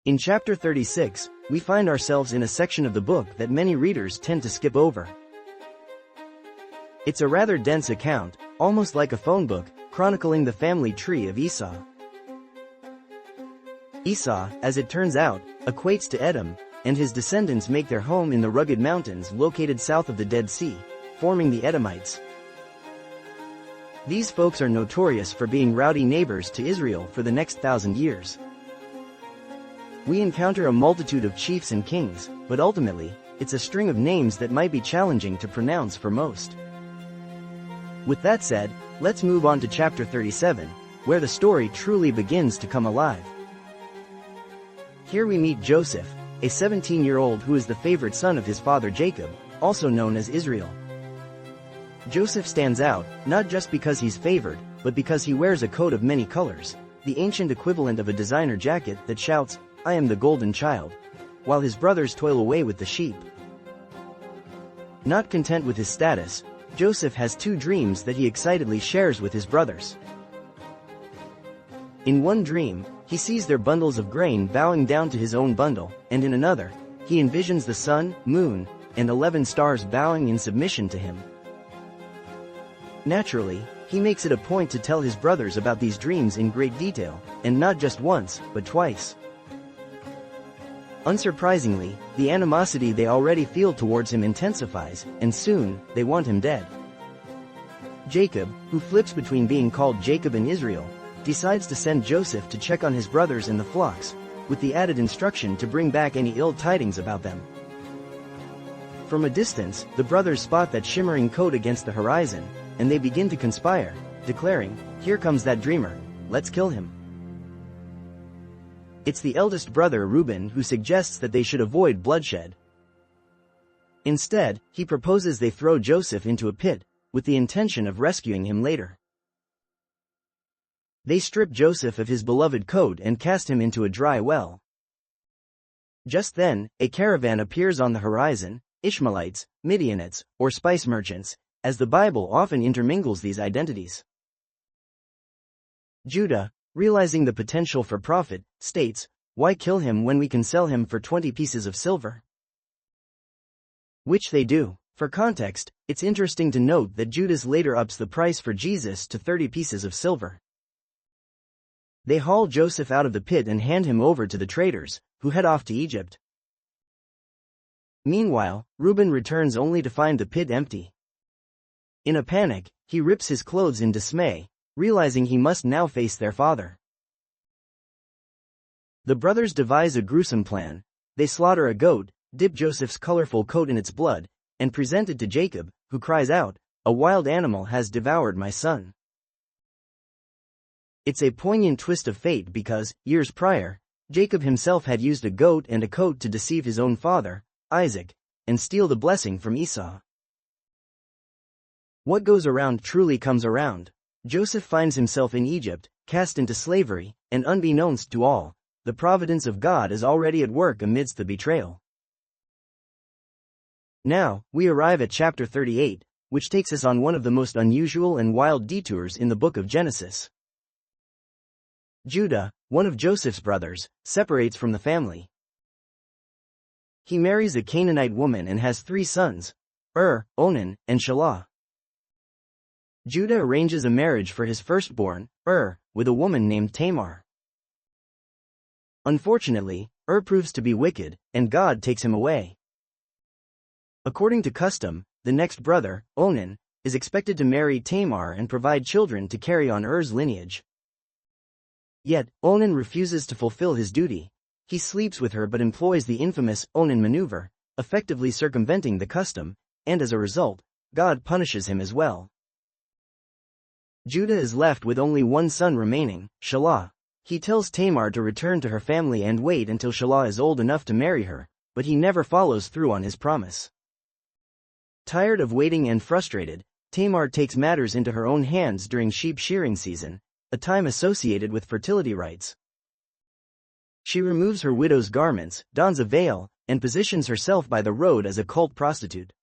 In chapter 36, we find ourselves in a section of the book that many readers tend to skip over. It's a rather dense account, almost like a phone book, chronicling the family tree of Esau. Esau, as it turns out, equates to Edom, and his descendants make their home in the rugged mountains located south of the Dead Sea, forming the Edomites. These folks are notorious for being rowdy neighbors to Israel for the next 1,000 years. We encounter a multitude of chiefs and kings, but ultimately, it's a string of names that might be challenging to pronounce for most. With that said, let's move on to chapter 37, where the story truly begins to come alive. Here we meet Joseph, a 17-year-old who is the favorite son of his father Jacob, also known as Israel. Joseph stands out, not just because he's favored, but because he wears a coat of many colors, the ancient equivalent of a designer jacket that shouts, "I am the golden child," while his brothers toil away with the sheep. Not content with his status, Joseph has two dreams that he excitedly shares with his brothers. In one dream, he sees their bundles of grain bowing down to his own bundle, and in another, he envisions the sun, moon, and 11 stars bowing in submission to him. Naturally, he makes it a point to tell his brothers about these dreams in great detail, and not just once, but twice. Unsurprisingly, the animosity they already feel towards him intensifies, and soon, they want him dead. Jacob, who flips between being called Jacob and Israel, decides to send Joseph to check on his brothers and the flocks, with the added instruction to bring back any ill tidings about them. From a distance, the brothers spot that shimmering coat against the horizon, and they begin to conspire, declaring, "Here comes that dreamer, let's kill him." It's the eldest brother Reuben who suggests that they should avoid bloodshed. Instead, he proposes they throw Joseph into a pit, with the intention of rescuing him later. They strip Joseph of his beloved coat and cast him into a dry well. Just then, a caravan appears on the horizon, Ishmaelites, Midianites, or spice merchants, as the Bible often intermingles these identities. Judah, realizing the potential for profit, states, "Why kill him when we can sell him for 20 pieces of silver?" Which they do. For context, it's interesting to note that Judas later ups the price for Jesus to 30 pieces of silver. They haul Joseph out of the pit and hand him over to the traders, who head off to Egypt. Meanwhile, Reuben returns only to find the pit empty. In a panic, he rips his clothes in dismay, realizing he must now face their father. The brothers devise a gruesome plan. They slaughter a goat, dip Joseph's colorful coat in its blood, and present it to Jacob, who cries out, "A wild animal has devoured my son." It's a poignant twist of fate because, years prior, Jacob himself had used a goat and a coat to deceive his own father, Isaac, and steal the blessing from Esau. What goes around truly comes around. Joseph finds himself in Egypt, cast into slavery, and unbeknownst to all, the providence of God is already at work amidst the betrayal. Now, we arrive at chapter 38, which takes us on one of the most unusual and wild detours in the book of Genesis. Judah, one of Joseph's brothers, separates from the family. He marries a Canaanite woman and has 3 sons, Onan, and Shelah. Judah arranges a marriage for his firstborn, with a woman named Tamar. Unfortunately, proves to be wicked, and God takes him away. According to custom, the next brother, Onan, is expected to marry Tamar and provide children to carry on lineage. Yet, Onan refuses to fulfill his duty. He sleeps with her but employs the infamous Onan maneuver, effectively circumventing the custom, and as a result, God punishes him as well. Judah is left with only one son remaining, Shelah. He tells Tamar to return to her family and wait until Shelah is old enough to marry her, but he never follows through on his promise. Tired of waiting and frustrated, Tamar takes matters into her own hands during sheep shearing season, a time associated with fertility rites. She removes her widow's garments, dons a veil, and positions herself by the road as a cult prostitute.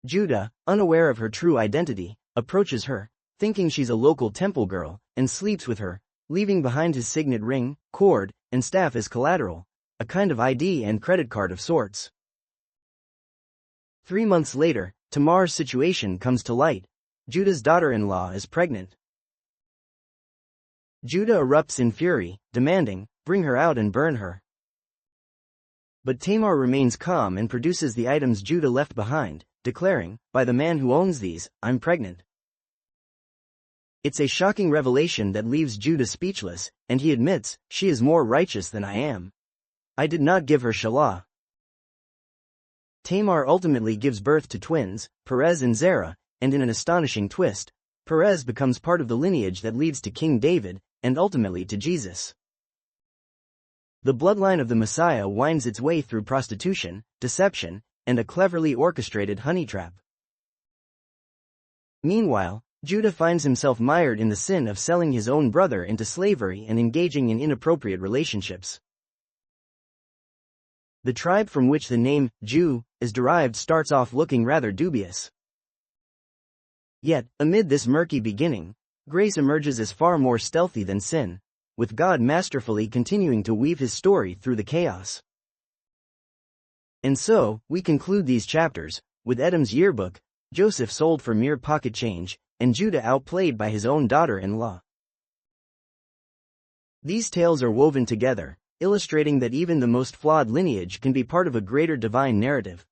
Judah, unaware of her true identity, approaches her, thinking she's a local temple girl, and sleeps with her, leaving behind his signet ring, cord, and staff as collateral, a kind of ID and credit card of sorts. 3 months later, Tamar's situation comes to light. Judah's daughter-in-law is pregnant. Judah erupts in fury, demanding, "Bring her out and burn her." But Tamar remains calm and produces the items Judah left behind, declaring, "By the man who owns these, I'm pregnant." It's a shocking revelation that leaves Judah speechless, and he admits, "She is more righteous than I am. I did not give her Shelah." Tamar ultimately gives birth to twins, Perez and Zerah, and in an astonishing twist, Perez becomes part of the lineage that leads to King David, and ultimately to Jesus. The bloodline of the Messiah winds its way through prostitution, deception, and a cleverly orchestrated honey trap. Meanwhile, Judah finds himself mired in the sin of selling his own brother into slavery and engaging in inappropriate relationships. The tribe from which the name Jew is derived starts off looking rather dubious. Yet, amid this murky beginning, grace emerges as far more stealthy than sin, with God masterfully continuing to weave his story through the chaos. And so, we conclude these chapters, with Edom's yearbook, Joseph sold for mere pocket change, and Judah outplayed by his own daughter-in-law. These tales are woven together, illustrating that even the most flawed lineage can be part of a greater divine narrative.